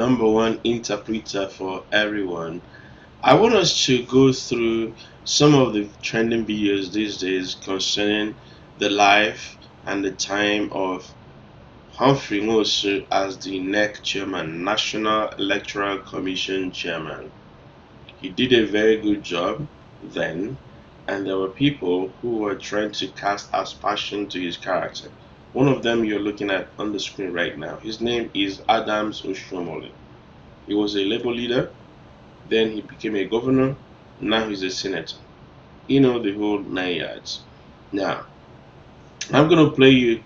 number one interpreter for everyone. I want us to go through some of the trending videos these days concerning the life and the time of Humphrey Nwosu as the NEC chairman, National Electoral Commission chairman. He did a very good job then, and there were people who were trying to cast aspersion to his character. One of them you're looking at on the screen right now. His name is Adams Oshomole. He was a labor leader, then he became a governor, now he's a senator. You know the whole 9 yards. Now, I'm going to play you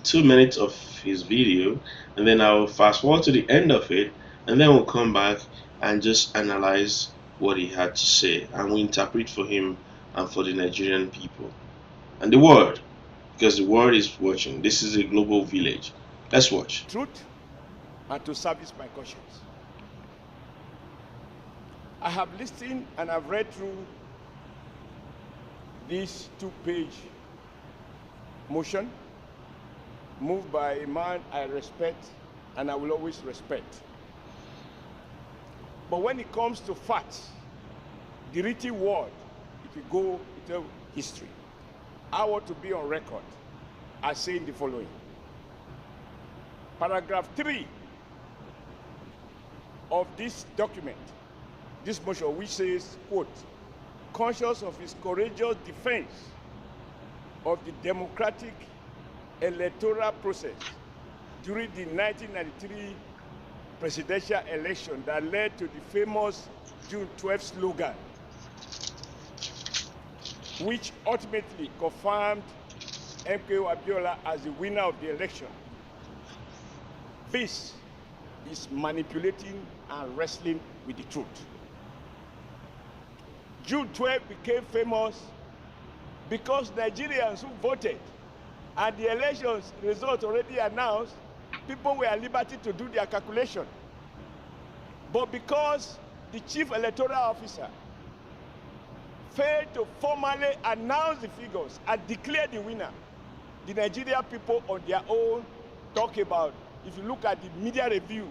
2 minutes of his video, and then I'll fast forward to the end of it, and then we'll come back and just analyze what he had to say, and we interpret for him and for the Nigerian people and the world, because the world is watching. This is a global village. Let's watch. Truth and to service my conscience. I have listened and I've read through this 2-page motion moved by a man I respect and I will always respect. But when it comes to facts, the written word, if you go into history, I want to be on record as saying the following. Paragraph 3 of this document, this motion, which says, quote, conscious of his courageous defense of the democratic electoral process during the 1993 presidential election that led to the famous June 12 slogan, which ultimately confirmed MKO Abiola as the winner of the election. This is manipulating and wrestling with the truth. June 12 became famous because Nigerians who voted and the elections results already announced, people were at liberty to do their calculation. But because the chief electoral officer failed to formally announce the figures and declare the winner, the Nigerian people on their own talk about, if you look at the media review,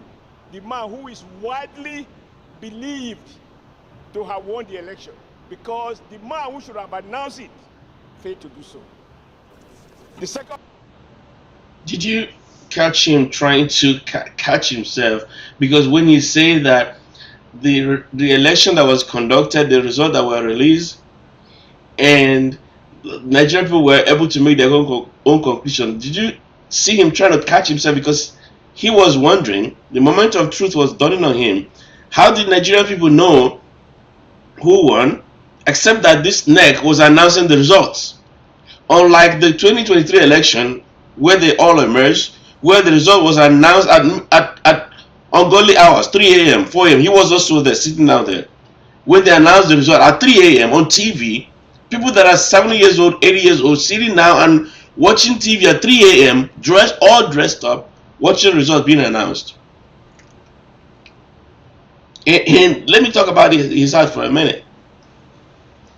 the man who is widely believed to have won the election, because the man who should have announced it failed to do so. The second. Did you catch him trying to catch himself? Because when he said that the election that was conducted, the result that were released, and Nigerian people were able to make their own conclusion, did you see him trying to catch himself? Because he was wondering, the moment of truth was dawning on him, how did Nigerian people know who won, except that this NEC was announcing the results? Unlike the 2023 election, where they all emerged, where the result was announced at ungodly hours, 3 a.m., 4 a.m. He was also there, sitting down there. When they announced the result at 3 a.m. on TV, people that are 70 years old, 80 years old, sitting down and watching TV at 3 a.m., all dressed up, watching the result being announced. And let me talk about his heart for a minute.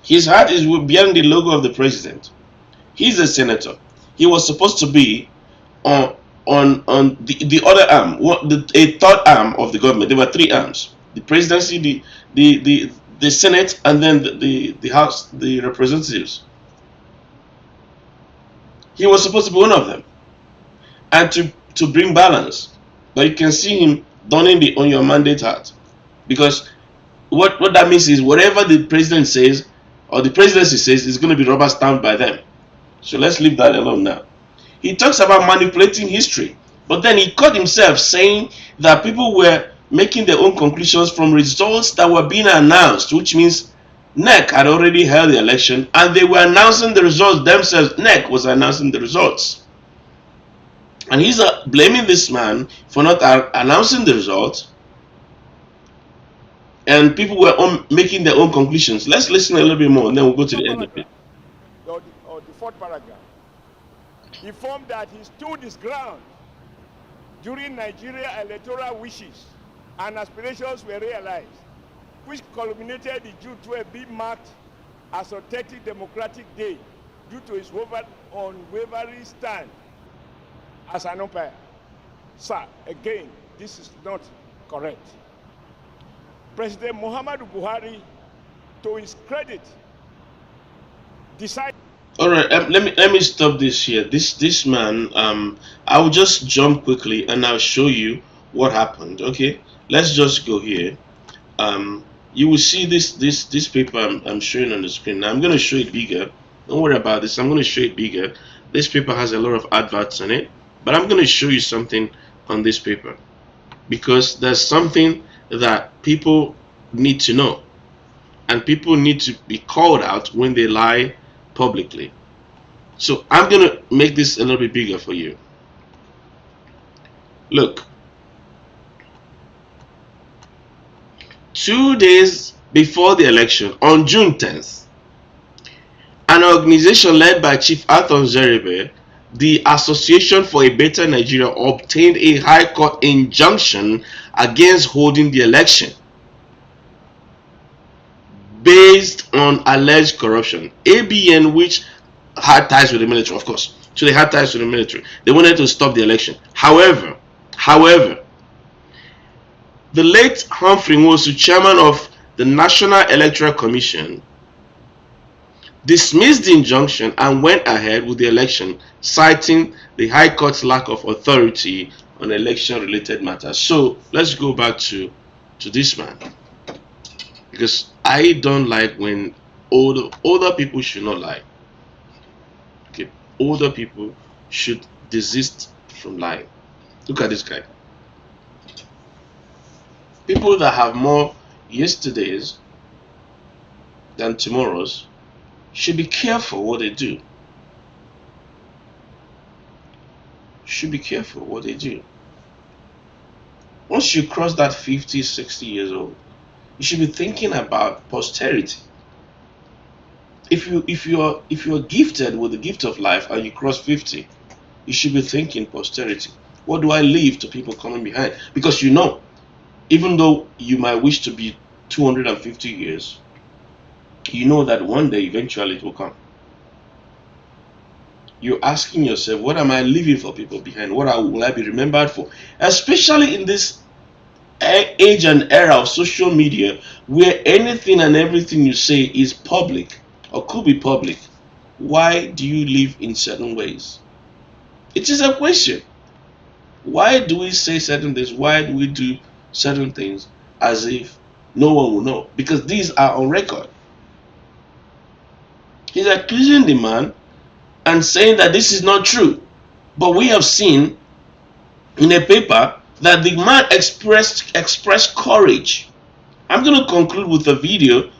His heart is behind the logo of the president. He's a senator. He was supposed to be on the other arm, a third arm of the government. There were 3 arms: the presidency, the Senate, and then the House, the representatives. He was supposed to be one of them, and to bring balance. But you can see him donning on your mandate hat, because what that means is whatever the president says or the presidency says is going to be rubber stamped by them. So let's leave that alone now. He talks about manipulating history, but then he caught himself saying that people were making their own conclusions from results that were being announced, which means NEC had already held the election and they were announcing the results themselves. NEC was announcing the results. And he's blaming this man for not announcing the results, and people were making their own conclusions. Let's listen a little bit more and then we'll go to the end of it. Or the 4th paragraph. He informed that he stood his ground during Nigeria electoral wishes and aspirations were realized, which culminated in June 12 being marked as authentic democratic day due to his unwavering stand as an umpire. Sir, again, this is not correct. President Muhammadu Buhari, to his credit, decided. All right, let me stop this here. This man, I will just jump quickly and I'll show you what happened. Okay, let's just go here. You will see this paper I'm showing on the screen. Now I'm going to show it bigger. Don't worry about this. I'm going to show it bigger. This paper has a lot of adverts on it, but I'm going to show you something on this paper because there's something that people need to know, and people need to be called out when they lie publicly. So I'm going to make this a little bit bigger for you. Look. 2 days before the election, on June 10th, an organization led by Chief Arthur Zerebe, the Association for a Better Nigeria, obtained a High Court injunction against holding the election based on alleged corruption. ABN, which had ties with the military, of course. So they had ties with the military. They wanted to stop the election. However, the late Humphrey Nwosu, chairman of the National Electoral Commission, dismissed the injunction and went ahead with the election, citing the High Court's lack of authority on election-related matters. So let's go back to this man, because I don't like when older people should not lie. Okay, older people should desist from lying. Look at this guy. People that have more yesterdays than tomorrows should be careful what they do. Should be careful what they do. Once you cross that 50, 60 years old, you should be thinking about posterity. If you're gifted with the gift of life and you cross 50, you should be thinking posterity. What do I leave to people coming behind? Because you know, even though you might wish to be 250 years, you know that one day eventually it will come. You're asking yourself, what am I leaving for people behind? What will I be remembered for? Especially in this age and era of social media, where anything and everything you say is public or could be public. Why do you live in certain ways? It is a question. Why do we say certain things? Why do we do certain things as if no one will know? Because these are on record. He's accusing the man and saying that this is not true. But we have seen in a paper that the man expressed courage. I'm going to conclude with a video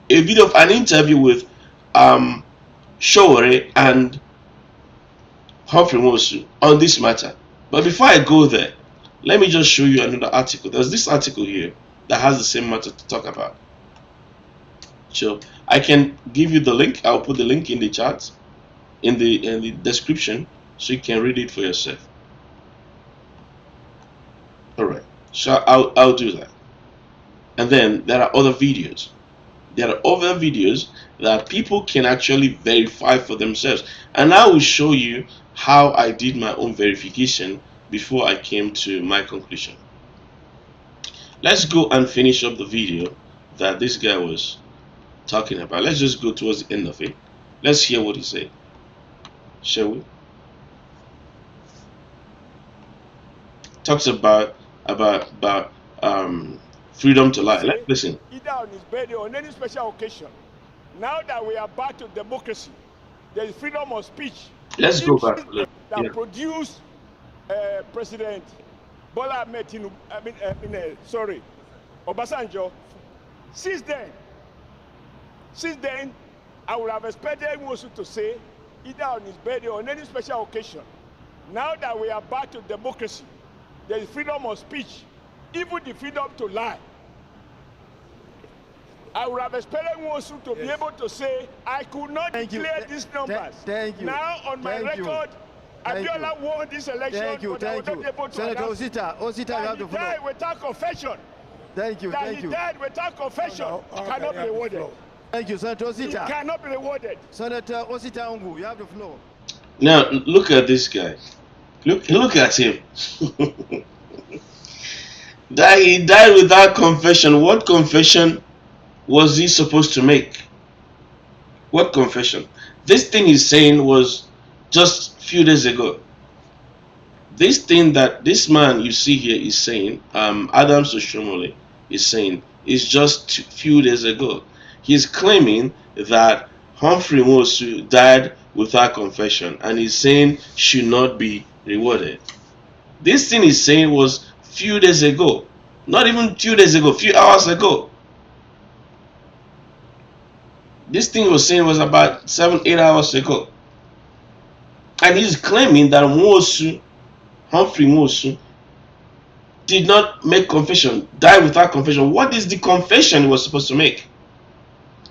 of an interview with Showore and Humphrey Nwosu on this matter. But before I go there, let me just show you another article. There's this article here that has the same matter to talk about. So I can give you the link. I'll put the link in the chat, in the description, so you can read it for yourself. All right. So I'll do that. And then there are other videos. There are other videos that people can actually verify for themselves. And I will show you how I did my own verification before I came to my conclusion. Let's go and finish up the video that this guy was talking about. Let's just go towards the end of it. Let's hear what he said. Shall we? Talks about freedom to lie. Let's listen. Either on his birthday or on any special occasion. Now that we are back to democracy, there is freedom of speech. Let's go back. That produced President Bola Ahmed Tinubu, Obasanjo. Since then, I would have expected Nwosu to say, either on his birthday or on any special occasion, now that we are back to democracy, there is freedom of speech, even the freedom to lie. I would have expected Nwosu to be able to say, I could not declare these numbers. Thank you. Now, on my record, Abiola won this election, but I was not able to Senator announce Osita, you have the floor. He died without confession. Thank you. That he died without confession. Cannot be rewarded. Thank you, Senator Osita. He cannot be rewarded. Senator Osita Ongu, you have the floor. Now look at this guy. Look at him. That he died without confession. What confession was he supposed to make? What confession? This thing he's saying was just a few days ago. This thing that this man you see here is saying, Adams Oshomole is saying, is just a few days ago. He's claiming that Humphrey Nwosu died without confession, and he's saying should not be rewarded. This thing he's saying was few days ago, not even few days ago, few hours ago. This thing he was saying was about 7-8 hours ago, and he's claiming that Humphrey Nwosu did not make confession, died without confession. What is the confession he was supposed to make?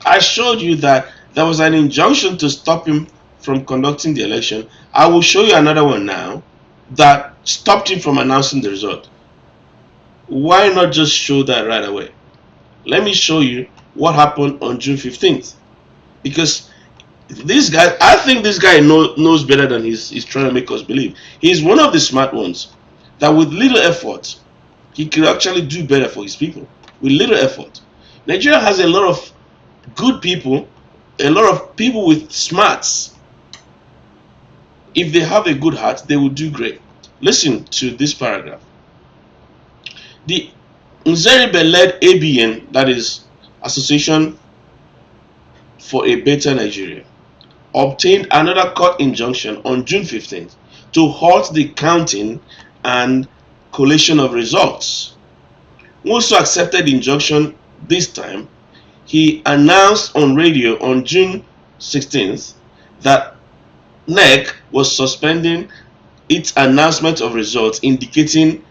I showed you that there was an injunction to stop him from conducting the election. I will show you another one now that stopped him from announcing the result. Why not just show that right away? Let me show you what happened on June 15th. Because this guy, I think this guy knows better than he's trying to make us believe. He's one of the smart ones that with little effort, he could actually do better for his people. With little effort. Nigeria has a lot of good people, a lot of people with smarts. If they have a good heart, they will do great. Listen to this paragraph. The Nzeribe-led ABN, that is Association for a Better Nigeria, obtained another court injunction on June 15th to halt the counting and collation of results. Nwosu accepted the injunction this time. He announced on radio on June 16th that NEC was suspending its announcement of results, indicating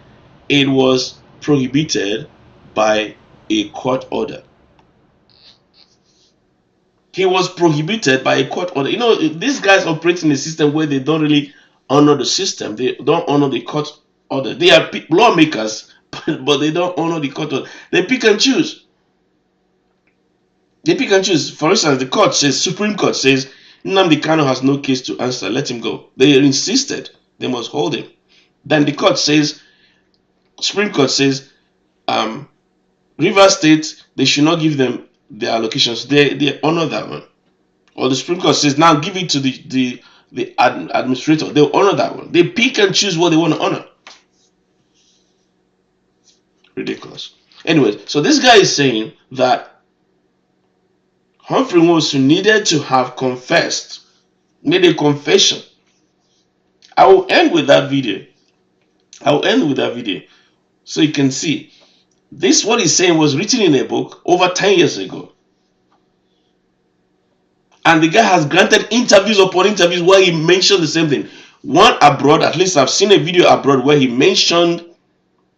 it was prohibited by a court order. He was prohibited by a court order. You know, these guys operate in a system where they don't really honor the system. They don't honor the court order. They are lawmakers, but they don't honor the court order. They pick and choose. They pick and choose. For instance, the court says, Supreme Court says, Nnamdi Kanu has no case to answer. Let him go. They insisted they must hold him. Then the court says, Supreme Court says, Rivers State, they should not give them their allocations. They honor that one. Or the Supreme Court says, now give it to the administrator. They'll honor that one. They pick and choose what they want to honor. Ridiculous. Anyways, so this guy is saying that Humphrey Nwosu needed to have confessed, made a confession. I will end with that video. So you can see this, what he's saying was written in a book over 10 years ago. And the guy has granted interviews upon interviews where he mentioned the same thing. One abroad, at least I've seen a video abroad where he mentioned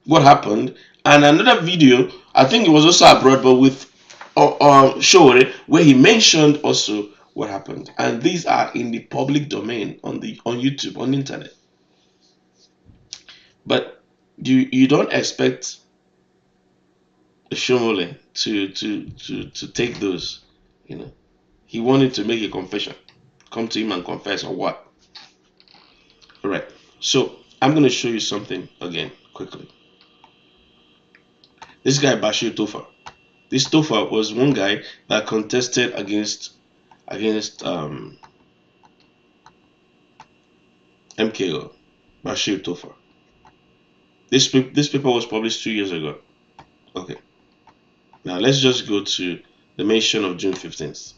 what happened. And another video, I think it was also abroad, but with Shore, where he mentioned also what happened. And these are in the public domain on YouTube, on the internet. But you don't expect Shomole to take those, you know. He wanted to make a confession. Come to him and confess or what? Alright, so I'm going to show you something again quickly. This guy Bashir Tofa. This Tofa was one guy that contested against MKO Bashir Tofa. This paper was published 2 years ago. Okay. Now let's just go to the mention of June 15th.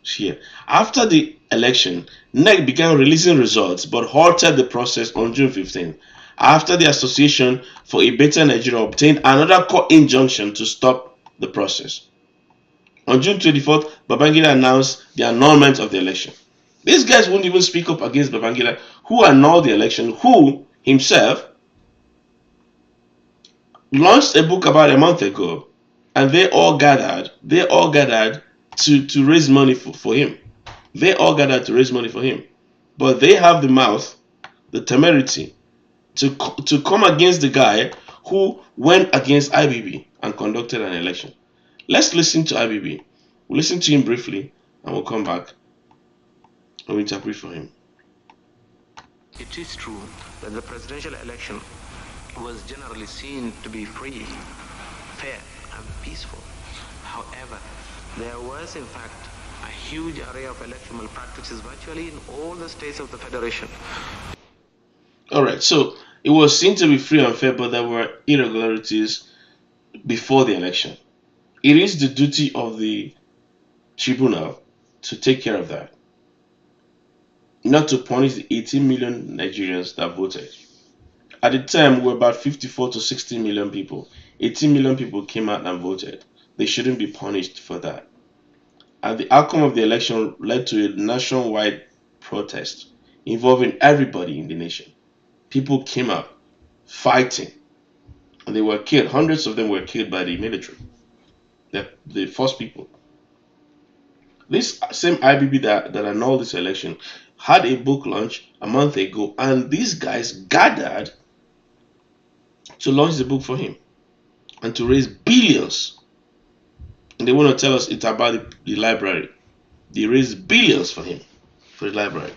Here. After the election, NEC began releasing results but halted the process on June 15th after the Association for a Better Nigeria obtained another court injunction to stop the process. On June 24th, Babangida announced the annulment of the election. These guys won't even speak up against Babangida, who annulled the election, who himself launched a book about a month ago, and they all gathered to raise money for him. They all gathered to raise money for him. But they have the mouth, the temerity, to come against the guy who went against IBB and conducted an election. Let's listen to IBB. We'll listen to him briefly, and we'll come back and we'll interpret for him. It is true that the presidential election was generally seen to be free, fair, and peaceful. However, there was in fact a huge array of electoral malpractices virtually in all the states of the Federation. Alright, so it was seen to be free and fair, but there were irregularities before the election. It is the duty of the tribunal to take care of that, not to punish the 18 million Nigerians that voted. At the time, we were about 54 to 60 million people. 18 million people came out and voted. They shouldn't be punished for that. And the outcome of the election led to a nationwide protest involving everybody in the nation. People came out fighting, and they were killed. Hundreds of them were killed by the military, the first people. This same IBB that annulled this election had a book launch a month ago, and these guys gathered to launch the book for him and to raise billions. And they want to tell us it's about the library. They raised billions for him, for the library.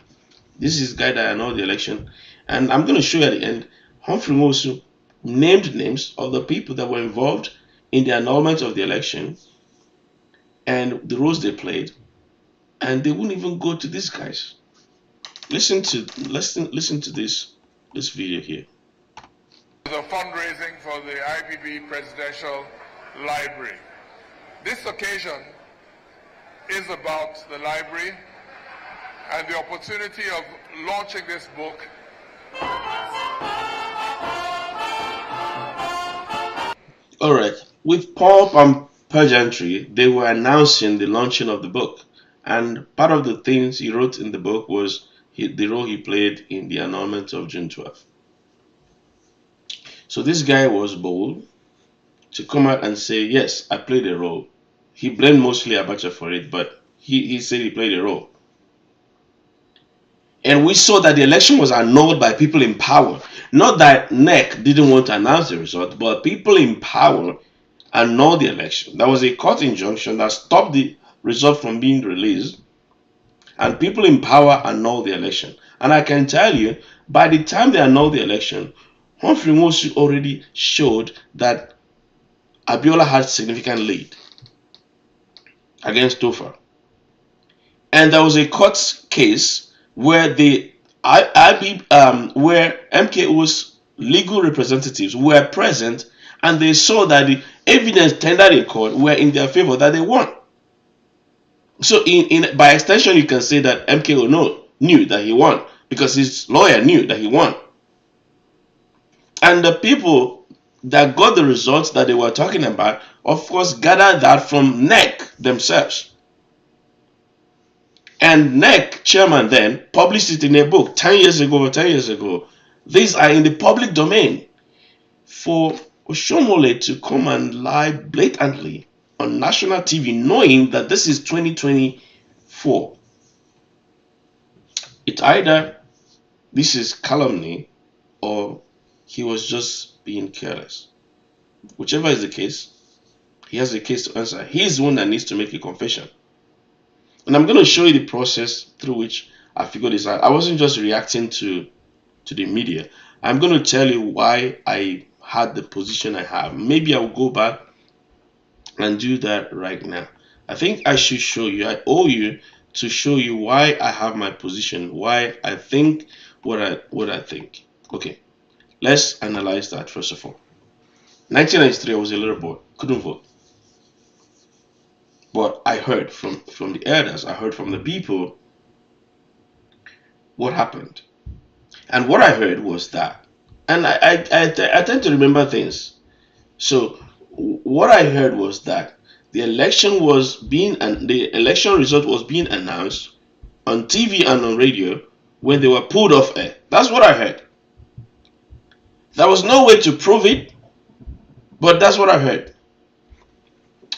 This is the guy that annulled the election. And I'm going to show you at the end, Humphrey Nwosu named names of the people that were involved in the annulment of the election and the roles they played. And they wouldn't even go to these guys. Listen to this video here. The fundraising for the IBB Presidential Library. This occasion is about the library and the opportunity of launching this book. Alright, with pomp and pageantry, they were announcing the launching of the book. And part of the things he wrote in the book was the role he played in the annulment of June 12th. So this guy was bold to come out and say, yes, I played a role. He blamed mostly Abacha for it, but he said he played a role. And we saw that the election was annulled by people in power. Not that NEC didn't want to announce the result, but people in power annulled the election. There was a court injunction that stopped the result from being released, and people in power annulled the election. And I can tell you, by the time they annulled the election, Humphrey Nwosu already showed that Abiola had significant lead against Tofa. And there was a court case where where MKO's legal representatives were present, and they saw that the evidence tendered in court were in their favor, that they won. So by extension, you can say that MKO knew that he won because his lawyer knew that he won. And the people that got the results that they were talking about, of course, gathered that from NEC themselves. And NEC chairman then published it in a book 10 years ago. These are in the public domain. For Oshomole to come and lie blatantly on national TV, knowing that this is 2024, it's either this is calumny or he was just being careless. Whichever is the case, he has a case to answer. He's the one that needs to make a confession. And I'm going to show you the process through which I figured this out. I wasn't just reacting to the media. I'm going to tell you why I had the position I have. Maybe I'll go back and do that right now. I think I should show you. I owe you to show you why I have my position, why I think what I think. Okay, let's analyze that first of all. 1993, I was a little boy, couldn't vote. But I heard from the elders, I heard from the people what happened. And what I heard was that, and I tend to remember things. So what I heard was that the election result was being announced on TV and on radio when they were pulled off air. That's what I heard. There was no way to prove it, but that's what I heard.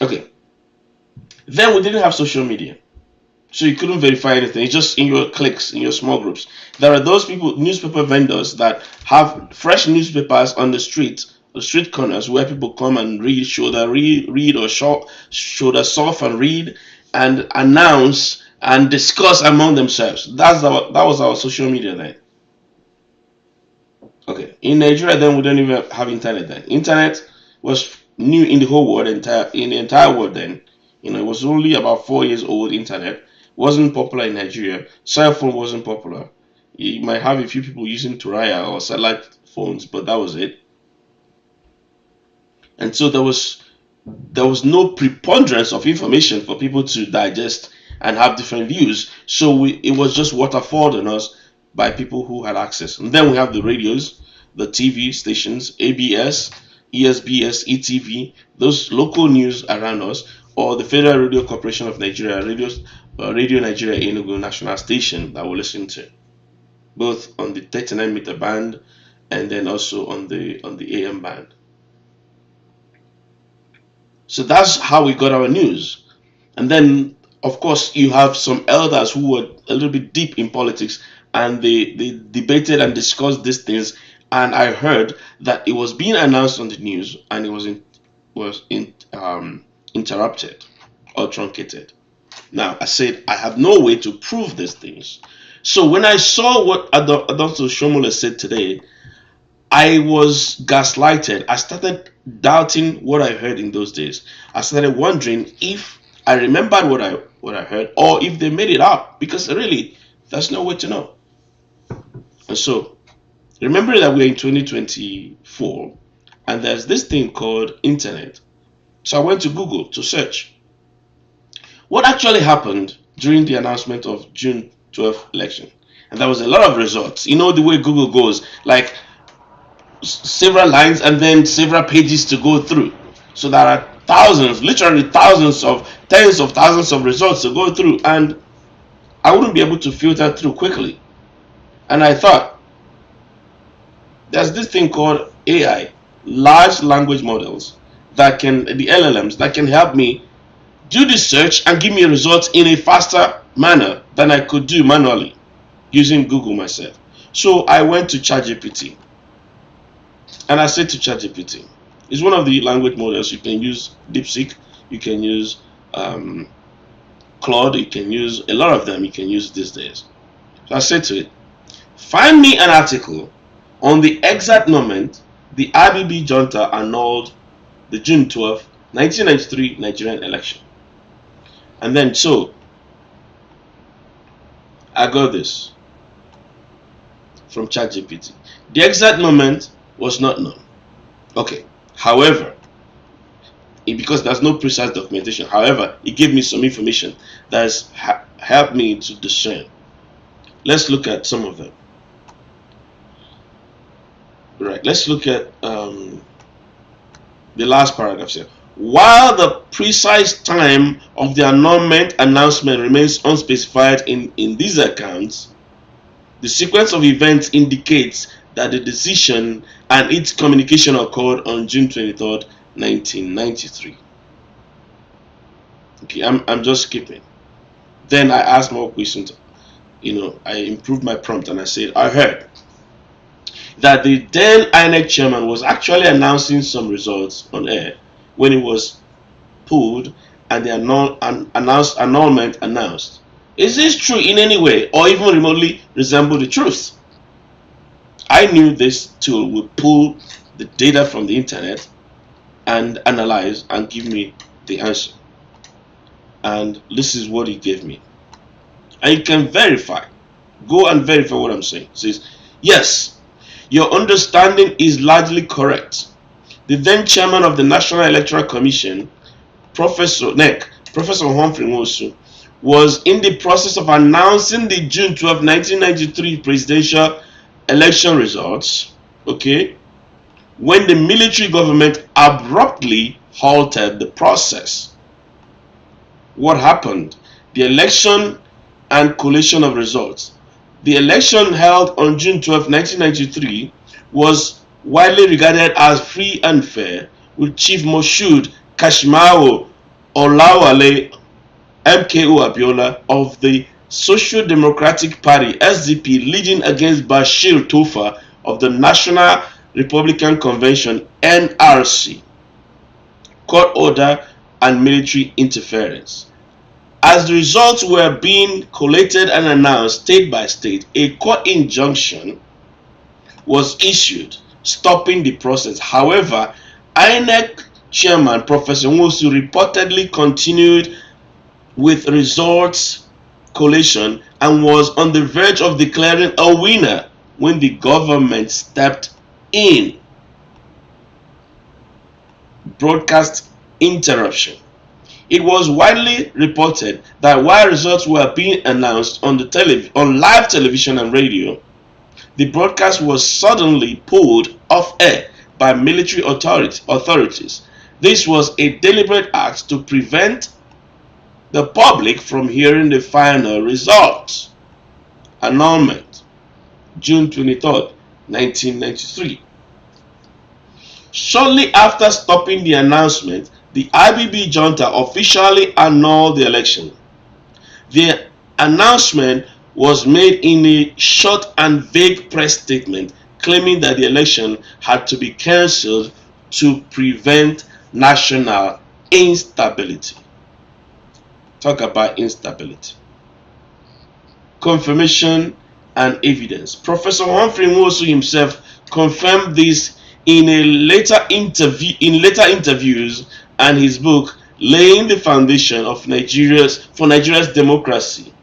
Okay. Then we didn't have social media, so you couldn't verify anything. It's just in your cliques, in your small groups. There are those people, newspaper vendors, that have fresh newspapers on the street corners where people come and read, read or shoulder soft and read and announce and discuss among themselves. That was our social media then. Okay, in Nigeria, then we don't even have internet. Then internet was new in the whole world, in the entire world. Then, it was only about 4 years old. Internet wasn't popular in Nigeria. Cell phone wasn't popular. You might have a few people using Turaya or satellite phones, but that was it. And so there was no preponderance of information for people to digest and have different views. So it was just waterfalled on us by people who had access. And then we have the radios, the TV stations, ABS, ESBS, ETV, those local news around us, or the Federal Radio Corporation of Nigeria, Radio Nigeria Enugu National Station that we listen to, both on the 39-meter band and then also on the AM band. So that's how we got our news. And then, of course, you have some elders who were a little bit deep in politics, and they debated and discussed these things. And I heard that it was being announced on the news, and it was interrupted or truncated. Now, I said I have no way to prove these things. So when I saw what Dr. Shomole said today, I was gaslighted. I started doubting what I heard in those days. I started wondering if I remembered what I heard, or if they made it up, because really, there's no way to know. And so, remember that we're in 2024, and there's this thing called internet. So I went to Google to search what actually happened during the announcement of June 12th election. And there was a lot of results. You know the way Google goes, like several lines and then several pages to go through. So there are thousands, literally thousands of tens of thousands of results to go through, and I wouldn't be able to filter through quickly. And I thought, there's this thing called AI, large language models, the LLMs, that can help me do the search and give me results in a faster manner than I could do manually using Google myself. So I went to ChatGPT. And I said to ChatGPT, it's one of the language models. You can use DeepSeek, you can use Claude, you can use a lot of them. You can use these days. So I said to it, find me an article on the exact moment the IBB junta annulled the June 12th, 1993 Nigerian election. And then so I got this from ChatGPT. The exact moment was not known. Okay. However, because there's no precise documentation, however, it gave me some information that has helped me to discern. Let's look at some of them. Right. Let's look at the last paragraph here. While the precise time of the annulment announcement remains unspecified in these accounts, the sequence of events indicates that the decision and its communication occurred on June 23rd, 1993. Okay, I'm just skipping. Then I asked more questions. I improved my prompt and I said, I heard that the then INEC chairman was actually announcing some results on air when it was pulled and the annulment announced. Is this true in any way or even remotely resemble the truth? I knew this tool would pull the data from the internet and analyze and give me the answer. And this is what it gave me. And you can verify. Go and verify what I'm saying. It says, yes, your understanding is largely correct. The then chairman of the National Electoral Commission, Professor Humphrey Nwosu, was in the process of announcing the June 12, 1993 presidential election results, okay, when the military government abruptly halted the process. What happened? The election and collation of results. The election held on June 12, 1993 was widely regarded as free and fair, with Chief Moshood Kashimawo Olawale MKO Abiola of the Social Democratic Party SDP leading against Bashir Tofa of the National Republican Convention NRC. Court order and military interference. As the results were being collated and announced state by state, a court injunction was issued, stopping the process. However, INEC chairman Professor Nwosu reportedly continued with results collation and was on the verge of declaring a winner when the government stepped in. Broadcast interruption. It was widely reported that while results were being announced on live television and radio, the broadcast was suddenly pulled off air by military authorities. This was a deliberate act to prevent the public from hearing the final results. Annulment, June 23rd, 1993. Shortly after stopping the announcement, the IBB junta officially annulled the election. The announcement was made in a short and vague press statement claiming that the election had to be cancelled to prevent national instability. Talk about instability. Confirmation and evidence. Professor Humphrey Nwosu himself confirmed this in later interviews and his book Laying the Foundation of Nigeria's Democracy,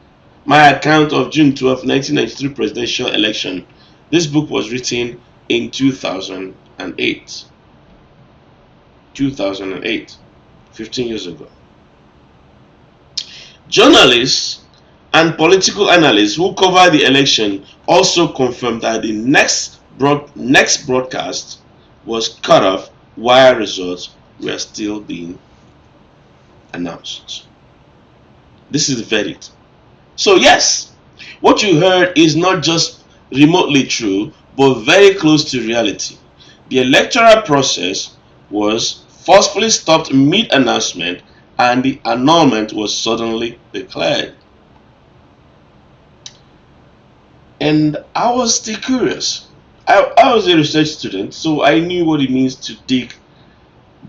My Account of June 12, 1993 Presidential Election. This book was written in 2008. 15 years ago. Journalists and political analysts who cover the election also confirmed that the next broadcast was cut off while results were still being announced. This is the verdict. So yes, what you heard is not just remotely true, but very close to reality. The electoral process was forcefully stopped mid-announcement and the annulment was suddenly declared. And I was still curious. I was a research student, so I knew what it means to dig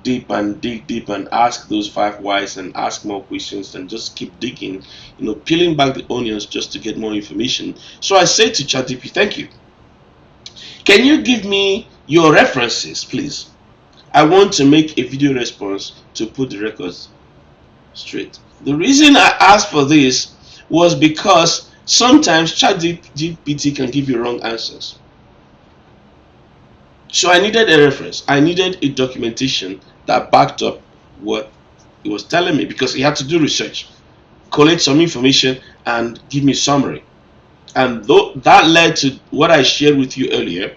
deep and ask those 5 whys and ask more questions and just keep digging, peeling back the onions just to get more information. So I said to ChatGPT, thank you. Can you give me your references, please? I want to make a video response to put the records straight. The reason I asked for this was because sometimes ChatGPT can give you wrong answers. So I needed a reference. I needed a documentation that backed up what he was telling me, because he had to do research, collect some information, and give me a summary. And that led to what I shared with you earlier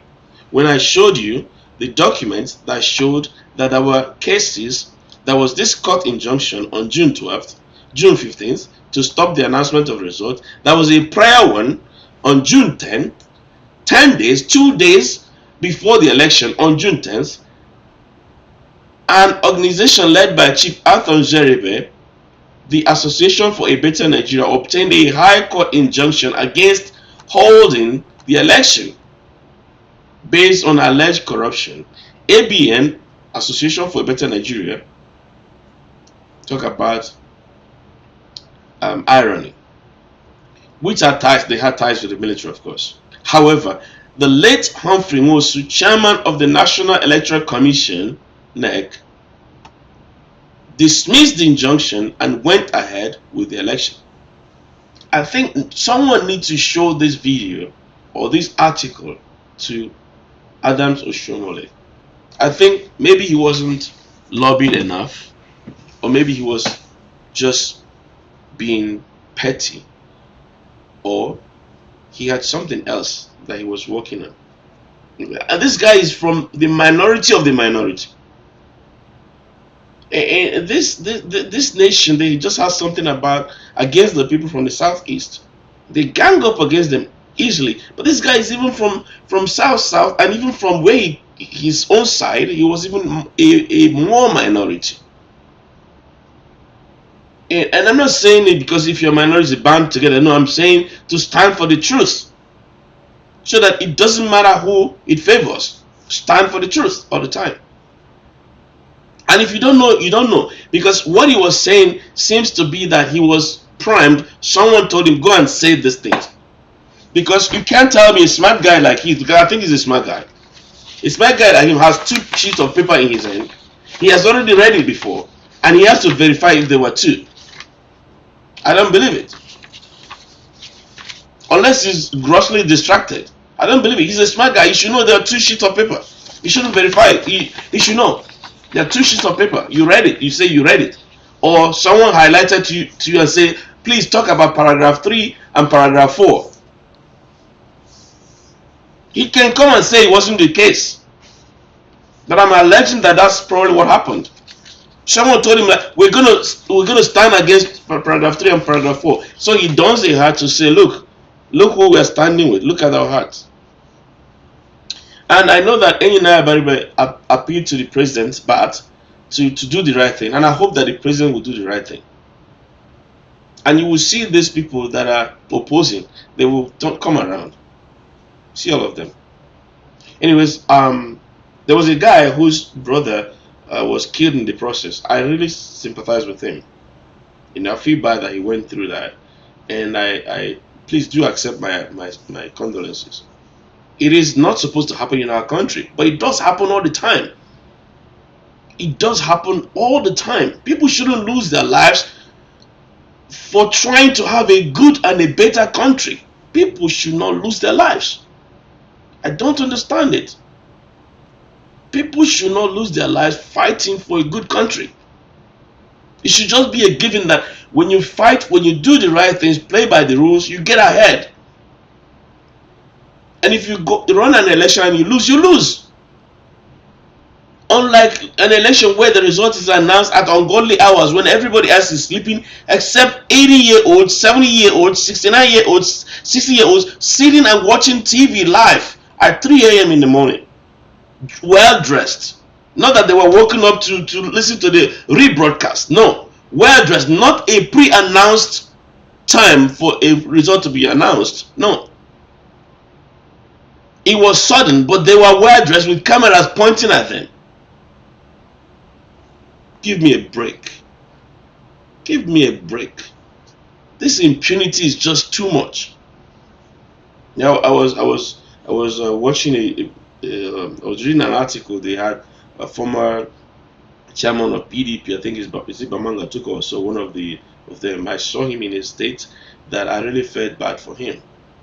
when I showed you the documents that showed that there were cases. There was this court injunction on June 15th to stop the announcement of results. There was a prior one on June 10th, 2 days before the election on June 10th. An organization led by Chief Arthur Nzeribe, the Association for a Better Nigeria, obtained a high court injunction against holding the election based on alleged corruption. ABN, Association for a Better Nigeria, talk about irony, which had ties. They had ties with the military, of course. However, the late Humphrey Nwosu, chairman of the National Electoral Commission, NEC, dismissed the injunction and went ahead with the election. I think someone needs to show this video or this article to Adams Oshomole. I think maybe he wasn't lobbied enough, or maybe he was just being petty, or he had something else that he was working on. And this guy is from the minority of the minority. And this nation, they just have something against the people from the southeast. They gang up against them easily. But this guy is even from south, and even from where his own side, he was even a more minority. And I'm not saying it because if your minority is band together. No, I'm saying to stand for the truth, so that it doesn't matter who it favors. Stand for the truth all the time. And if you don't know, you don't know. Because what he was saying seems to be that he was primed. Someone told him, go and say these things. Because you can't tell me a smart guy like he, because I think he's a smart guy. A smart guy like him has 2 sheets of paper in his hand. He has already read it before, and he has to verify if there were 2. I don't believe it. Unless he's grossly distracted. I don't believe it. He's a smart guy. He should know there are 2 sheets of paper. He shouldn't verify it. He should know. There are 2 sheets of paper. You read it. You say you read it. Or someone highlighted to you and say, please talk about paragraph 3 and paragraph 4. He can come and say it wasn't the case. But I'm alleging that that's probably what happened. Someone told him that we're gonna stand against paragraph 3 and paragraph 4. So he dons a hat to say, look who we're standing with. Look at our hearts. And I know that Enyi appealed to the president, but to do the right thing. And I hope that the president will do the right thing. And you will see these people that are opposing, they will come around. See all of them. Anyways, there was a guy whose brother was killed in the process. I really sympathize with him. I feel bad that he went through that, and I please do accept my condolences. It is not supposed to happen in our country, but it does happen all the time. It does happen all the time. People shouldn't lose their lives for trying to have a good and a better country. People should not lose their lives. I don't understand it. People should not lose their lives fighting for a good country. It should just be a given that when you fight, when you do the right things, play by the rules, you get ahead. And if you go run an election and you lose, you lose. Unlike an election where the result is announced at ungodly hours when everybody else is sleeping except 80-year-olds, 70-year-olds, 69-year-olds, 60-year-olds sitting and watching TV live at 3 a.m. in the morning. Well dressed. Not that they were woken up to listen to the rebroadcast. No. Well dressed. Not a pre-announced time for a result to be announced. No. It was sudden, but they were well dressed with cameras pointing at them. Give me a break. Give me a break. This impunity is just too much. Now I was watching I was reading an article. They had a former chairman of PDP, I think it's Babangida took also one of them. I saw him in a state that I really felt bad for him.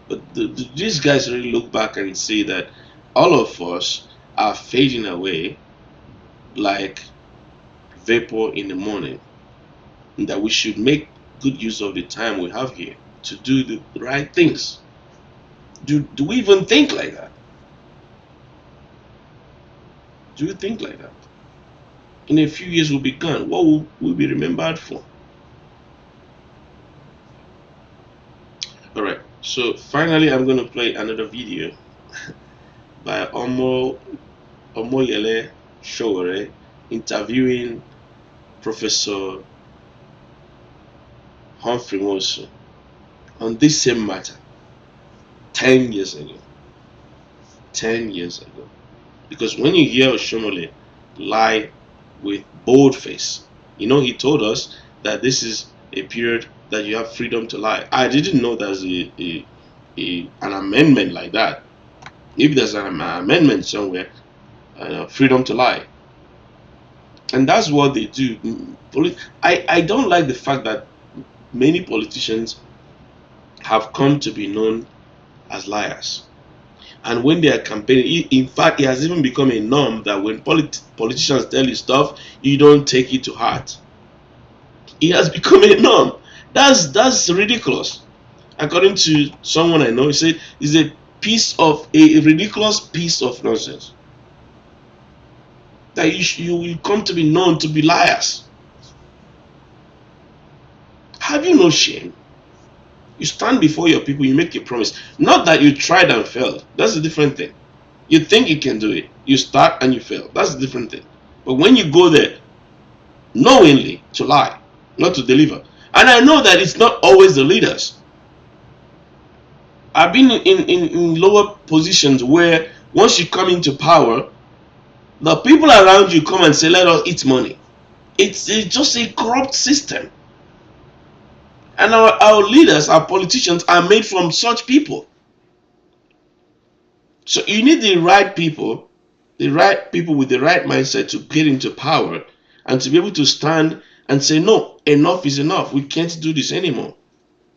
But these guys really look back and say that all of us are fading away like vapor in the morning, and that we should make good use of the time we have here to do the right things. Do we even think like that? Do you think like that? In a few years we'll be gone. What will we be remembered for? Alright, so finally I'm going to play another video by Omoyele Sowore interviewing Professor Humphrey Nwosu on this same matter 10 years ago. 10 years ago. Because when you hear Oshomole lie with bold face, he told us that this is a period that you have freedom to lie. I didn't know there's an amendment like that. If there's an amendment somewhere, freedom to lie. And that's what they do. I don't like the fact that many politicians have come to be known as liars. And when they are campaigning, in fact, it has even become a norm that when politicians tell you stuff, you don't take it to heart. It has become a norm. That's ridiculous. According to someone I know, he said it's a ridiculous piece of nonsense. That you will come to be known to be liars. Have you no shame? You stand before your people, you make a promise. Not that you tried and failed. That's a different thing. You think you can do it. You start and you fail. That's a different thing. But when you go there knowingly to lie, not to deliver. And I know that it's not always the leaders. I've been in lower positions where once you come into power, the people around you come and say, let us eat money. It's just a corrupt system. And our leaders, our politicians are made from such people. So you need the right people with the right mindset to get into power and to be able to stand and say, no, enough is enough. We can't do this anymore.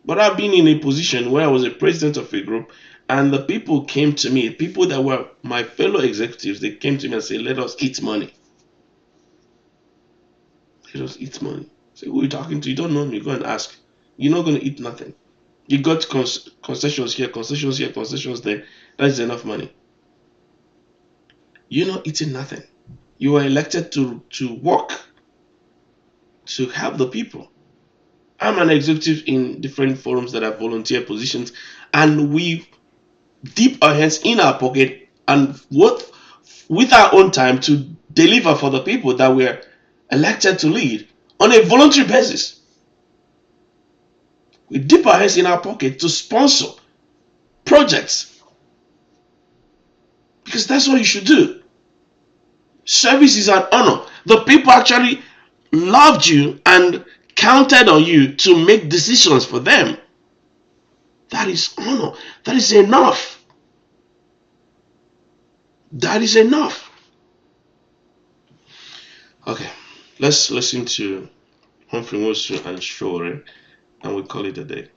But I've been in a position where I was a president of a group, and the people came to me, people that were my fellow executives, they came to me and said, let us eat money. Let us eat money. Say, who are you talking to? You don't know me. Go and ask. You're not going to eat nothing. You got concessions here, concessions here, concessions there. That is enough money. You're not eating nothing. You are elected to work, to help the people. I'm an executive in different forums that have volunteer positions, and we dip our hands in our pocket and work with our own time to deliver for the people that we're elected to lead on a voluntary basis. We dip our hands in our pocket to sponsor projects, because that's what you should do. Service is an honor. The people actually loved you and counted on you to make decisions for them. That is honor. That is enough. That is enough. Okay, let's listen to Humphrey Nwosu and Shore, and we'll call it a day.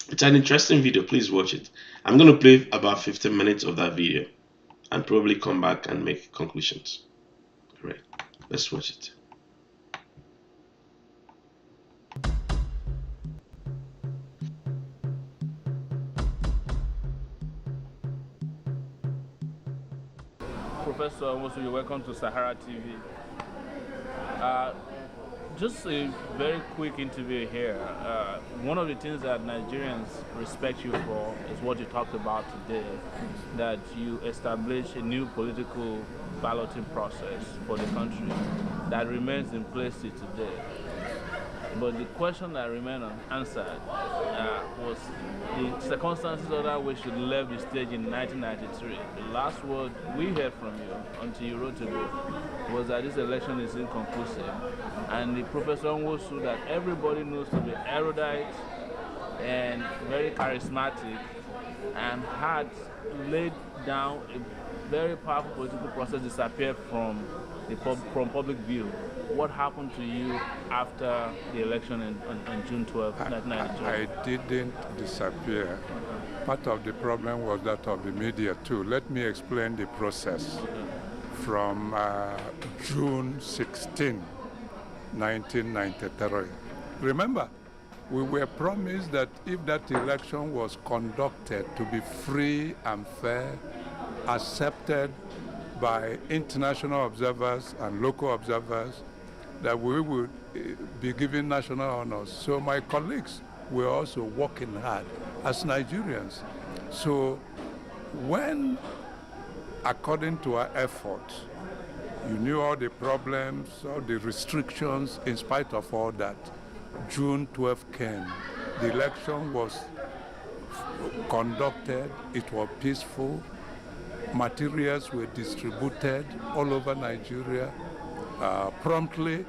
It's an interesting video. Please watch it. I'm going to play about 15 minutes of that video and probably come back and make conclusions. All right, let's watch it. Professor Nwosu, you're welcome to Sahara TV. Just a very quick interview here. One of the things that Nigerians respect you for is what you talked about today, that you established a new political balloting process for the country that remains in place till today. But the question that remained unanswered was the circumstances under which you left the stage in 1993. The last word we heard from you until you wrote a book was that this election is inconclusive. And the Professor Nwosu that everybody knows to be erudite and very charismatic and had laid down a very powerful political process disappeared from public view. What happened to you after the election on June 12, 1993? I didn't disappear. Part of the problem was that of the media too. Let me explain the process. From June 16, 1993. Remember, we were promised that if that election was conducted to be free and fair, accepted by international observers and local observers, that we would be given national honors. So my colleagues were also working hard as Nigerians. So when, according to our efforts, you knew all the problems, all the restrictions, in spite of all that, June 12 came. The election was conducted, it was peaceful, materials were distributed all over Nigeria promptly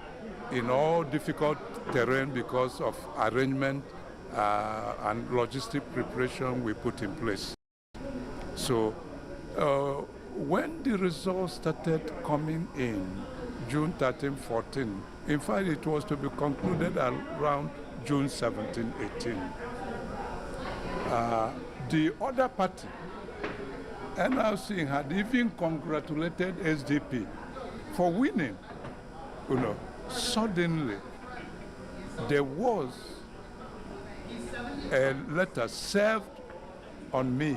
in all difficult terrain because of arrangement and logistic preparation we put in place. So when the results started coming in, June 13, 14, in fact it was to be concluded around June 17, 18. The other party, NRC, had even congratulated SDP for winning. You know, suddenly there was a letter served on me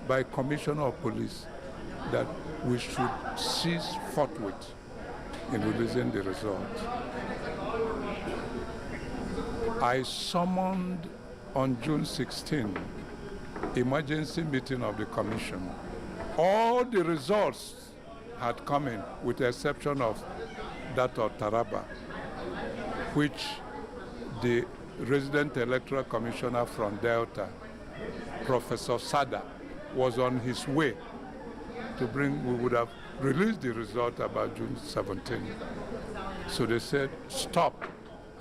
by Commissioner of Police that we should cease forthwith in releasing the result. I summoned on June 16 emergency meeting of the commission. All the results had come in with the exception of that of Taraba, which the resident electoral commissioner from Delta, Professor Sada, was on his way to bring. We would have released the result about June 17. So they said, stop.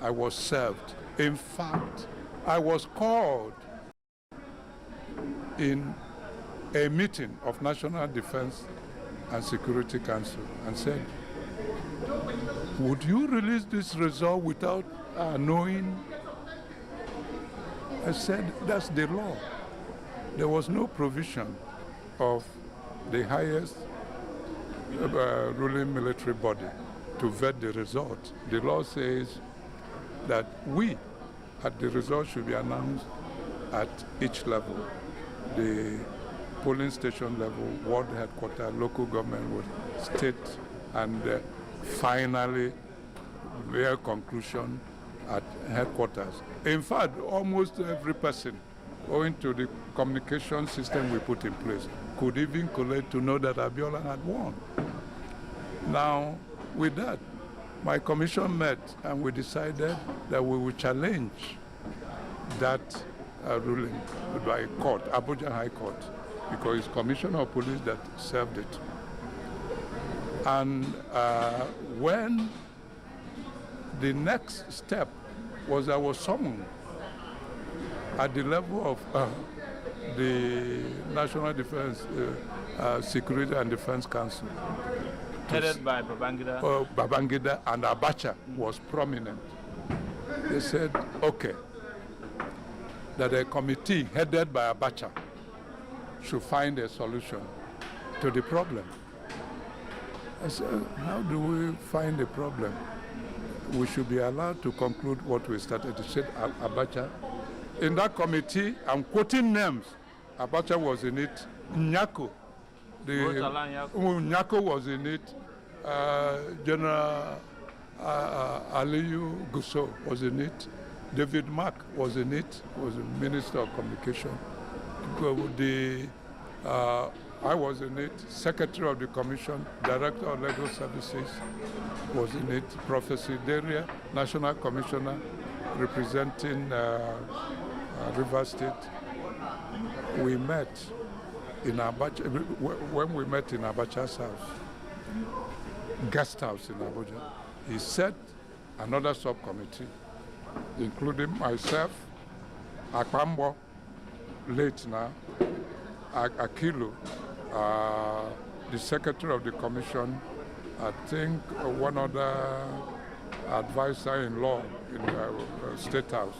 I was served. In fact, I was called in a meeting of National Defense and Security Council and said, would you release this result without knowing? I said, that's the law. There was no provision of the highest ruling military body to vet the result. The law says that the result should be announced at each level. The polling station level, ward headquarters, local government, state, and finally, their conclusion at headquarters. In fact, almost every person, owing to the communication system we put in place, could even collate to know that Abiola had won. Now, with that, my commission met and we decided that we would challenge that ruling by court, Abuja High Court, because it's Commissioner of Police that served it. And when the next step was I was summoned at the level of the National Defense, Security and Defense Council. Headed by Babangida? Babangida and Abacha was prominent. They said, okay, that a committee headed by Abacha should find a solution to the problem. I said, how do we find a problem? We should be allowed to conclude what we started. He said, Abacha. In that committee, I'm quoting names. Abacha was in it. Nyako. Nyako was in it. General Aliyu Gusso was in it. David Mark was in it. Was the Minister of Communication. I was in it. Secretary of the Commission, Director of Legal Services was in it. Professor Deria, National Commissioner representing River State. We met in Abacha, when we met in Abacha's house, guest house in Abuja. He set another subcommittee, including myself, Akpambo, late now, Akilu, the Secretary of the Commission, I think one other advisor in law in the State House.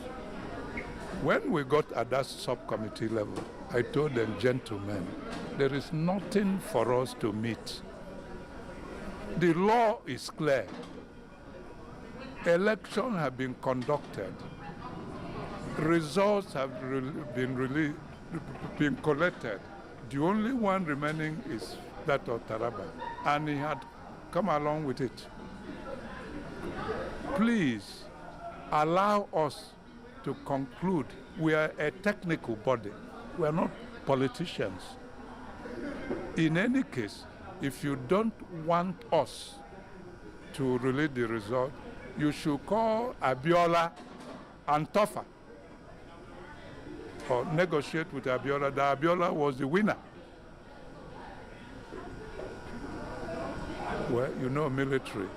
When we got at that subcommittee level, I told them, gentlemen, there is nothing for us to meet. The law is clear. Elections have been conducted. Results have been collected. The only one remaining is that of Taraba, and he had come along with it. Please allow us to conclude. We are a technical body. We are not politicians. In any case, if you don't want us to release the result, you should call Abiola and Tofa or negotiate with Abiola that Abiola was the winner. Well, you know, military.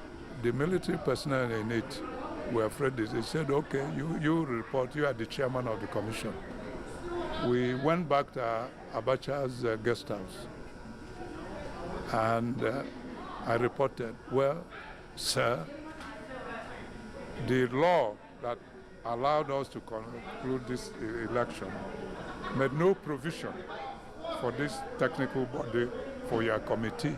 The military personnel in it were afraid. They said, okay, you report, you are the chairman of the commission. We went back to Abacha's guest house. And I reported, well, sir, the law that allowed us to conclude this election made no provision for this technical body, for your committee.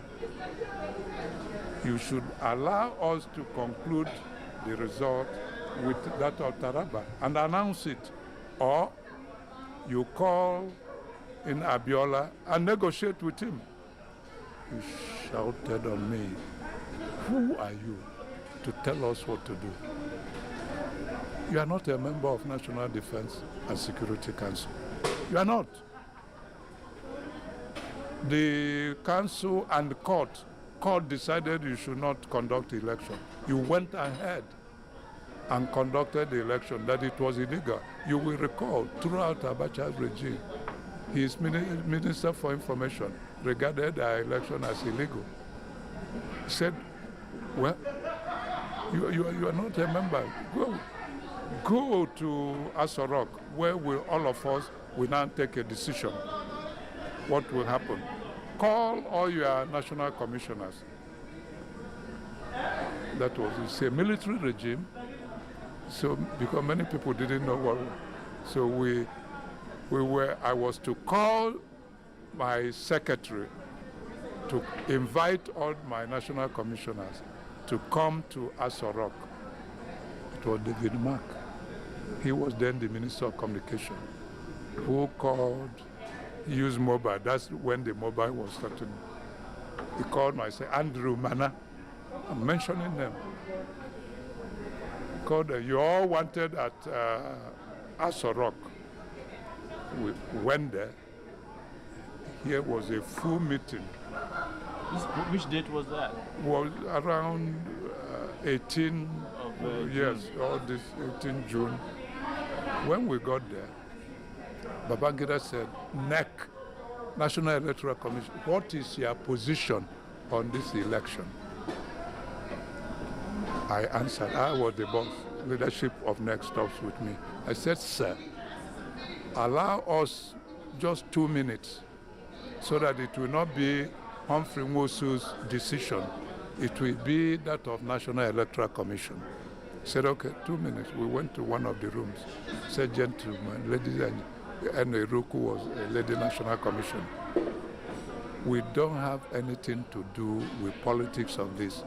You should allow us to conclude the result with that of Taraba and announce it. Or you call in Abiola and negotiate with him. He shouted on me, who are you to tell us what to do? You are not a member of National Defense and Security Council. You are not. The council and the court decided you should not conduct the election. You went ahead and conducted the election, that it was illegal. You will recall, throughout Abacha's regime, his Minister for Information regarded our election as illegal. He said, well, you are not a member. Go to Aso Rock, where all of us will now take a decision. what will happen. Call all your national commissioners. That was, it's a military regime. So, because many people didn't know what, so I was to call my secretary to invite all my national commissioners to come to Aso Rock. It was David Mark. He was then the Minister of Communication, who called, used mobile. That's when the mobile was starting. He called myself, Andrew Mana. I'm mentioning them. He called them. You all wanted at Aso Rock. We went there. Here was a full meeting. Which date was that? Was around 18, yes, all this 18 June. When we got there, Babangida said, NEC, National Electoral Commission, what is your position on this election? I answered, I was the boss, leadership of NEC stops with me. I said, sir, allow us just 2 minutes so that it will not be Humphrey Nwosu's decision. It will be that of National Electoral Commission. He said, okay, 2 minutes. We went to one of the rooms. He said, gentlemen, ladies and Eruku was a lady National Commission. We don't have anything to do with politics of this.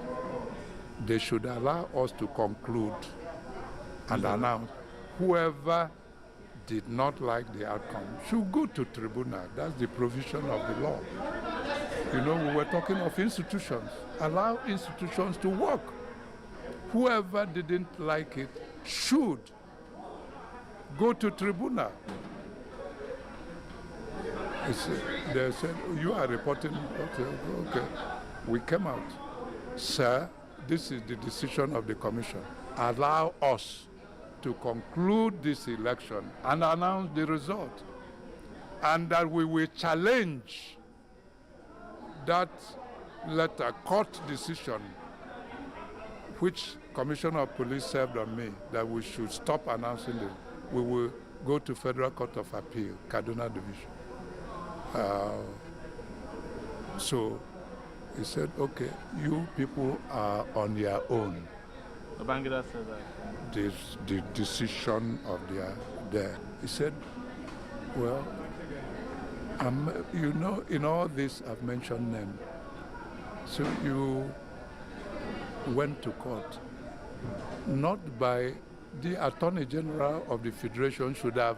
They should allow us to conclude and announce whoever did not like the outcome should go to tribunal. That's the provision of the law. You know, we were talking of institutions. Allow institutions to work. Whoever didn't like it should go to tribunal. They said, you are reporting. Okay. We came out. Sir, this is the decision of the commission. Allow us to conclude this election and announce the result. And that we will challenge that letter, court decision, which Commissioner of Police served on me, that we should stop announcing it. We will go to Federal Court of Appeal, Kaduna Division. So he said, okay, you people are on your own. Babangida said that. The decision of there. He said, well, you know, in all this I've mentioned them. So you went to court, not by the Attorney General of the Federation should have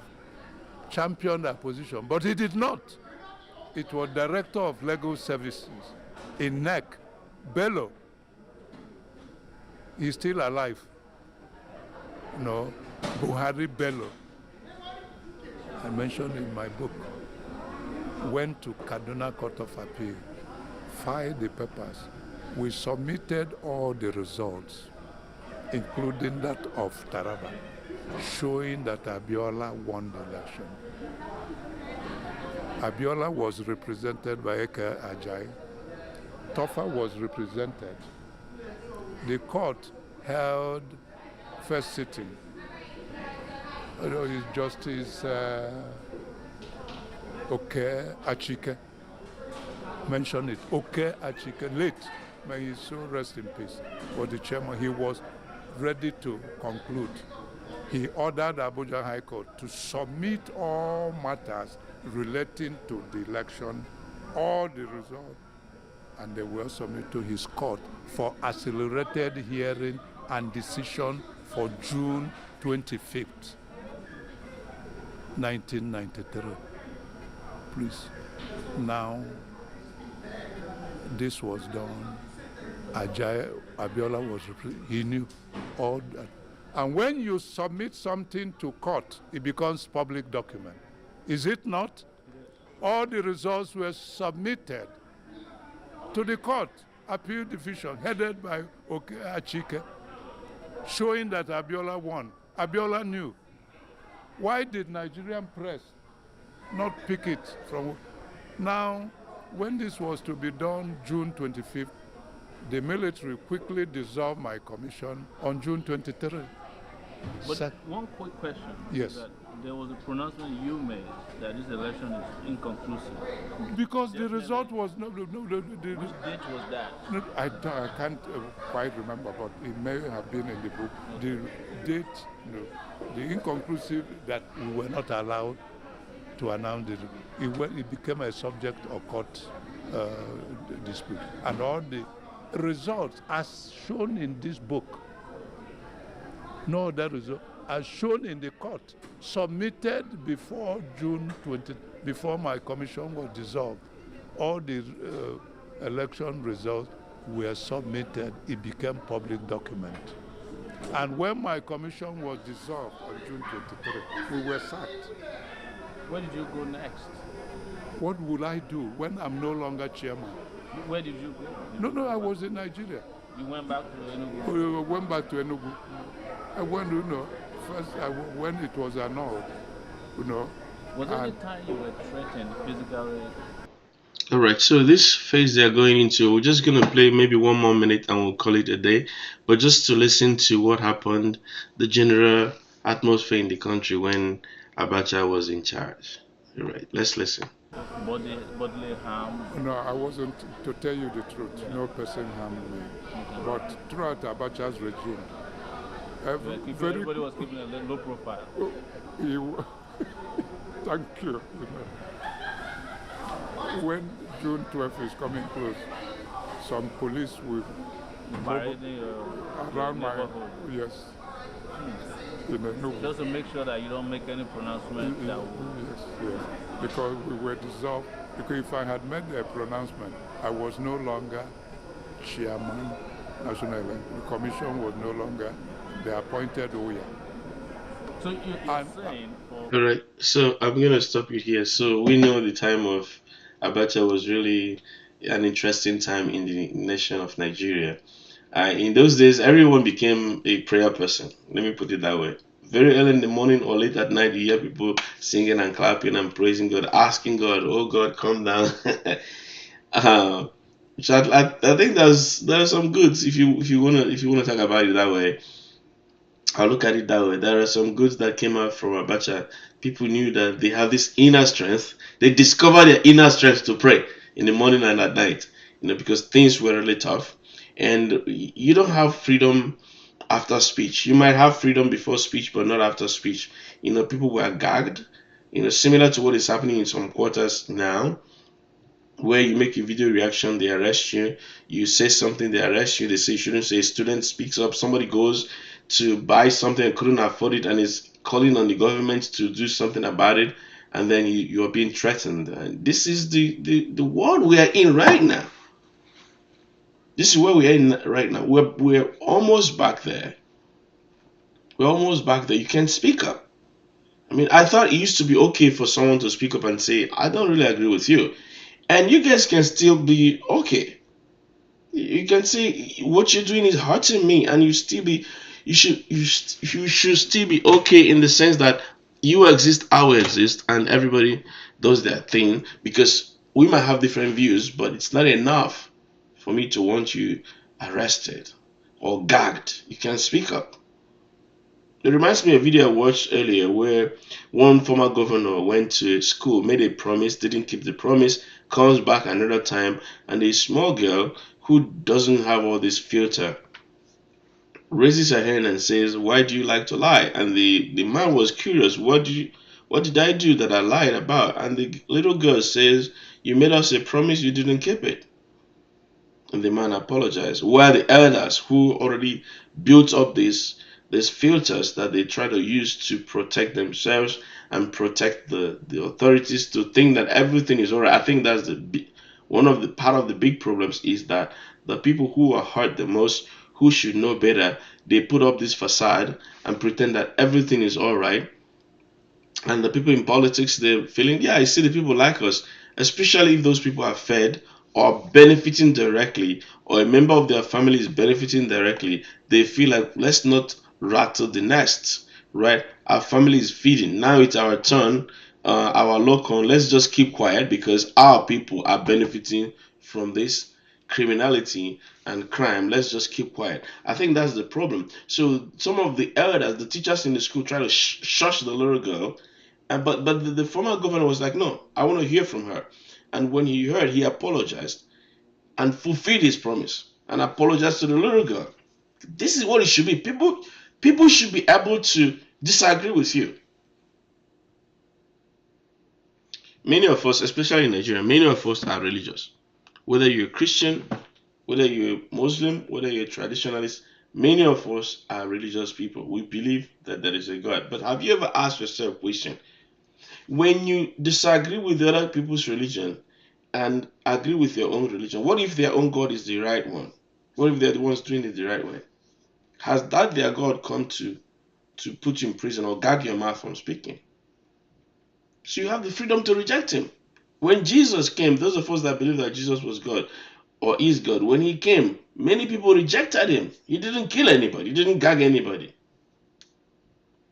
championed that position, but he did not. It was Director of Legal Services in NEC, Bello. He's still alive. No, Buhari Bello. I mentioned in my book. Went to Kaduna Court of Appeal, filed the papers. We submitted all the results, including that of Taraba, showing that Abiola won the election. Abiola was represented by Eke Ajay. Tofa was represented. The court held first sitting. His Justice Achike mentioned it. Achike, late, may his soul rest in peace. For the chairman, he was ready to conclude. He ordered Abuja High Court to submit all matters relating to the election, all the results, and they were submitted to his court for accelerated hearing and decision for June 25th, 1993. Please. Now, this was done. Abiola was, he knew all that. And when you submit something to court, it becomes public document. Is it not? All the results were submitted to the court, appeal division, headed by Achike, showing that Abiola won. Abiola knew. Why did Nigerian press not pick it from? Now, when this was to be done June 25th, the military quickly dissolved my commission on June 23rd. But one quick question. Yes. That there was a pronouncement you made that this election is inconclusive. Because the result was no. Which date was that? I can't quite remember, but it may have been in the book. The date, the inconclusive that we were not allowed to announce it became a subject of court dispute, and all the results as shown in this book, no other result, as shown in the court, submitted before June 20, before my commission was dissolved. All the election results were submitted. It became public document. And when my commission was dissolved on June 23, we were sacked. Where did you go next? What will I do when I'm no longer chairman? Where did you go? No, I was in Nigeria. You went back to Enugu? I went back to Enugu. I went, first when it was annulled, Was there any time you were threatened physically? All right, so this phase they're going into, we're just going to play maybe one more minute and we'll call it a day. But just to listen to what happened, the general atmosphere in the country when Abacha was in charge. All right, let's listen. Bodily harm? No, I wasn't, to tell you the truth. No person harmed me. Okay. But throughout Abacha's regime, everybody was keeping a low profile. Thank you. When June 12th is coming close, some police will around my yes. Just to make sure that you don't make any pronouncement. Yes. Because we were dissolved. Because if I had made a pronouncement, I was no longer chairman national election. The commission was no longer the appointed OYA. So you're saying... All right, so I'm going to stop you here. So we know the time of Abacha was really an interesting time in the nation of Nigeria. In those days, everyone became a prayer person. Let me put it that way. Very early in the morning or late at night, you hear people singing and clapping and praising God, asking God, "Oh God, come down." So I think there's some goods if you wanna talk about it that way. I'll look at it that way. There are some goods that came out from Abacha. People knew that they have this inner strength. They discovered their inner strength to pray in the morning and at night, because things were really tough. And you don't have freedom after speech. You might have freedom before speech, but not after speech. People were gagged, similar to what is happening in some quarters now, where you make a video reaction, they arrest you. You say something, they arrest you. They say you shouldn't say. A student speaks up. Somebody goes to buy something and couldn't afford it and is calling on the government to do something about it, and then you are being threatened. And this is the world we are in right now. This is where we are in right now. We're almost back there. We're almost back there. You can speak up. I mean, I thought it used to be okay for someone to speak up and say, "I don't really agree with you," and you guys can still be okay. You can say what you're doing is hurting me, and you should still be okay in the sense that you exist, I will exist, and everybody does their thing, because we might have different views, but it's not enough for me to want you arrested or gagged. You can speak up. It reminds me of a video I watched earlier where one former governor went to school, made a promise, didn't keep the promise, comes back another time, and a small girl who doesn't have all this filter raises her hand and says, "Why do you like to lie?" And the man was curious, what did I do that I lied about? And the little girl says, "You made us a promise, you didn't keep it." And the man apologized. While the elders who already built up these filters that they try to use to protect themselves and protect the authorities to think that everything is alright. I think that's one of the part of the big problems is that the people who are hurt the most, who should know better, they put up this facade and pretend that everything is alright. And the people in politics, they're feeling, yeah, I see the people like us, especially if those people are fed or benefiting directly, or a member of their family is benefiting directly. They feel like, let's not rattle the nest, right? Our family is feeding. Now it's our turn, our lock on. Let's just keep quiet because our people are benefiting from this criminality and crime, let's just keep quiet. I think that's the problem. So some of the elders, the teachers in the school, try to shush the little girl, and but the former governor was like, no, I want to hear from her. And when he heard, he apologized and fulfilled his promise and apologized to the little girl. This is what it should be. People should be able to disagree with you. Many of us, especially in Nigeria, many of us are religious. Whether you're a Christian, whether you're a Muslim, whether you're a traditionalist, many of us are religious people. We believe that there is a God. But have you ever asked yourself a question? When you disagree with other people's religion and agree with your own religion, what if their own God is the right one? What if they're the ones doing it the right way? Has that their God come to put you in prison or gag your mouth from speaking? So you have the freedom to reject him. When Jesus came, those of us that believe that Jesus was God or is God, when he came, many people rejected him. He didn't kill anybody. He didn't gag anybody.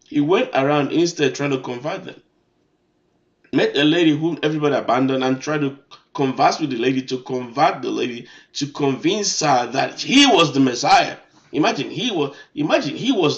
He went around instead trying to convert them. Met a lady whom everybody abandoned and tried to converse with the lady, to convert the lady, to convince her that he was the Messiah. Imagine he was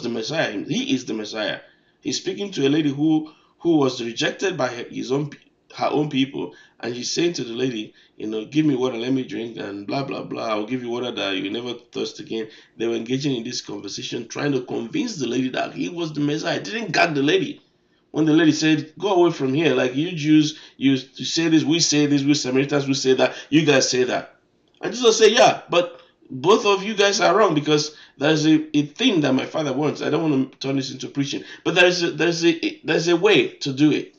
the Messiah. He is the Messiah. He's speaking to a lady who was rejected by her own people, and he's saying to the lady, give me water, let me drink, and blah blah blah. I'll give you water that you never thirst again. They were engaging in this conversation, trying to convince the lady that he was the Messiah. Didn't gag the lady. When the lady said, go away from here, like you Jews, you say this, we Samaritans, we say that, you guys say that. And Jesus said, yeah, but both of you guys are wrong, because there's a thing that my father wants. I don't want to turn this into preaching, but there's a way to do it.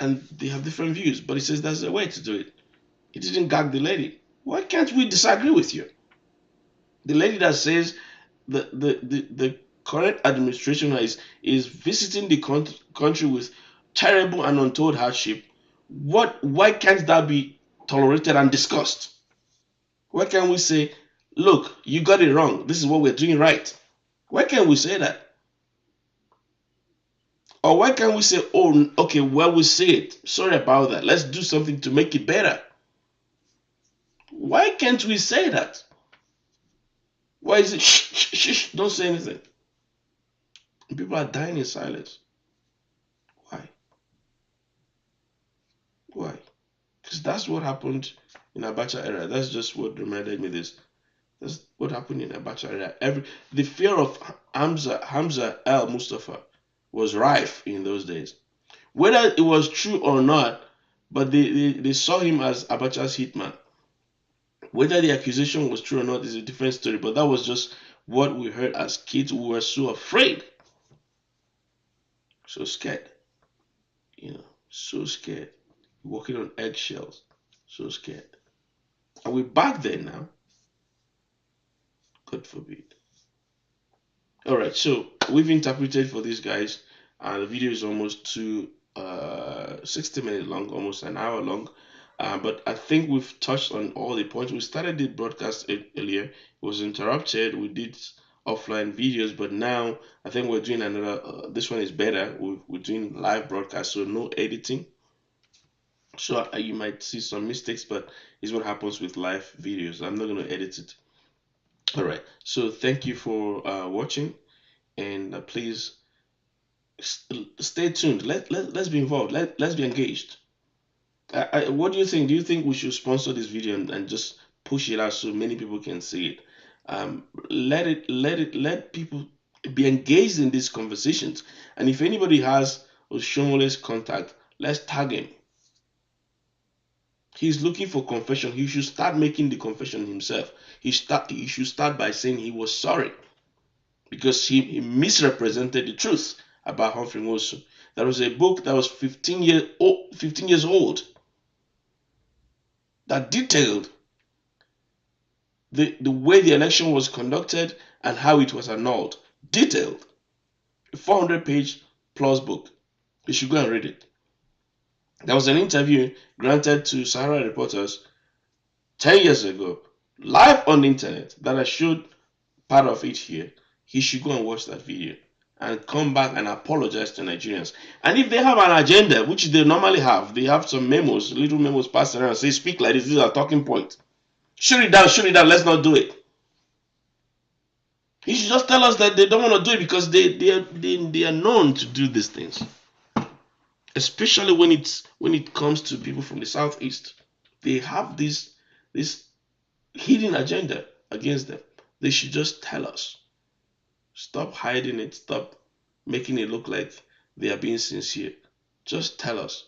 And they have different views, but he says there's a way to do it. He didn't gag the lady. Why can't we disagree with you? The lady that says the current administration is visiting the country with terrible and untold hardship. Why can't that be tolerated and discussed? Why can't we say, look, you got it wrong, this is what we're doing right? Why can't we say that? Or why can't we say, oh, okay, well, we say it, sorry about that, let's do something to make it better? Why can't we say that? Why is it shh, shh, shh, don't say anything? People are dying in silence. Why? Why? Because that's what happened in Abacha era. That's just what reminded me this. That's what happened in Abacha era. The fear of Hamza al-Mustafa was rife in those days. Whether it was true or not, but they saw him as Abacha's hitman. Whether the accusation was true or not is a different story, but that was just what we heard as kids. We were so afraid. So scared. So scared. Walking on eggshells. So scared. Are we back there now? God forbid. Alright, so we've interpreted for these guys. The video is almost 60 minutes long, almost an hour long. But I think we've touched on all the points. We started the broadcast earlier. It was interrupted. We did offline videos, but now I think we're doing another. This one is better. We're doing live broadcast, so no editing. So you might see some mistakes, but it's what happens with live videos. I'm not going to edit it. All right. So thank you for watching, and please stay tuned. Let's be involved. Let's be engaged. What do you think? Do you think we should sponsor this video and just push it out so many people can see it? Let people be engaged in these conversations. And if anybody has Oshomole's contact, let's tag him. He's looking for confession. He should start making the confession himself. He should start by saying he was sorry because he misrepresented the truth about Humphrey Nwosu. There was a book that was 15 years old that detailed the way the election was conducted and how it was annulled. Detailed. A 400-page plus book. You should go and read it. There was an interview granted to Sahara reporters 10 years ago, live on the internet, that I showed part of it here. He should go and watch that video and come back and apologize to Nigerians. And if they have an agenda, which they normally have, they have some memos, little memos passed around, say, speak like this is our talking point. Shoot it down, shoot it down. Let's not do it. He should just tell us that they don't want to do it because they are known to do these things, especially when it comes to people from the southeast. They have this hidden agenda against them. They should just tell us. Stop hiding it. Stop making it look like they are being sincere. Just tell us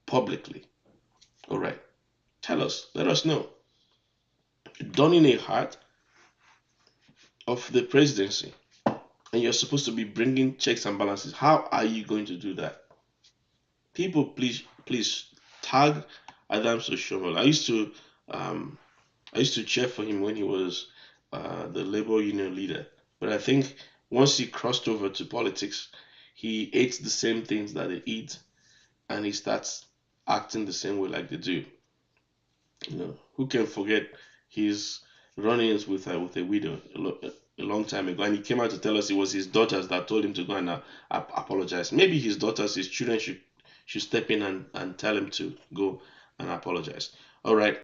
publicly. All right. Tell us. Let us know. Donning a hat of the presidency, and you're supposed to be bringing checks and balances. How are you going to do that? People, please tag Adams Oshomo. I used to cheer for him when he was the labor union leader. But I think once he crossed over to politics, he ate the same things that they eat, and he starts acting the same way like they do. You know, who can forget his run-ins with a widow a long time ago, and he came out to tell us it was his daughters that told him to go and apologize. Maybe his daughters, his children should step in and tell him to go and apologize. All right.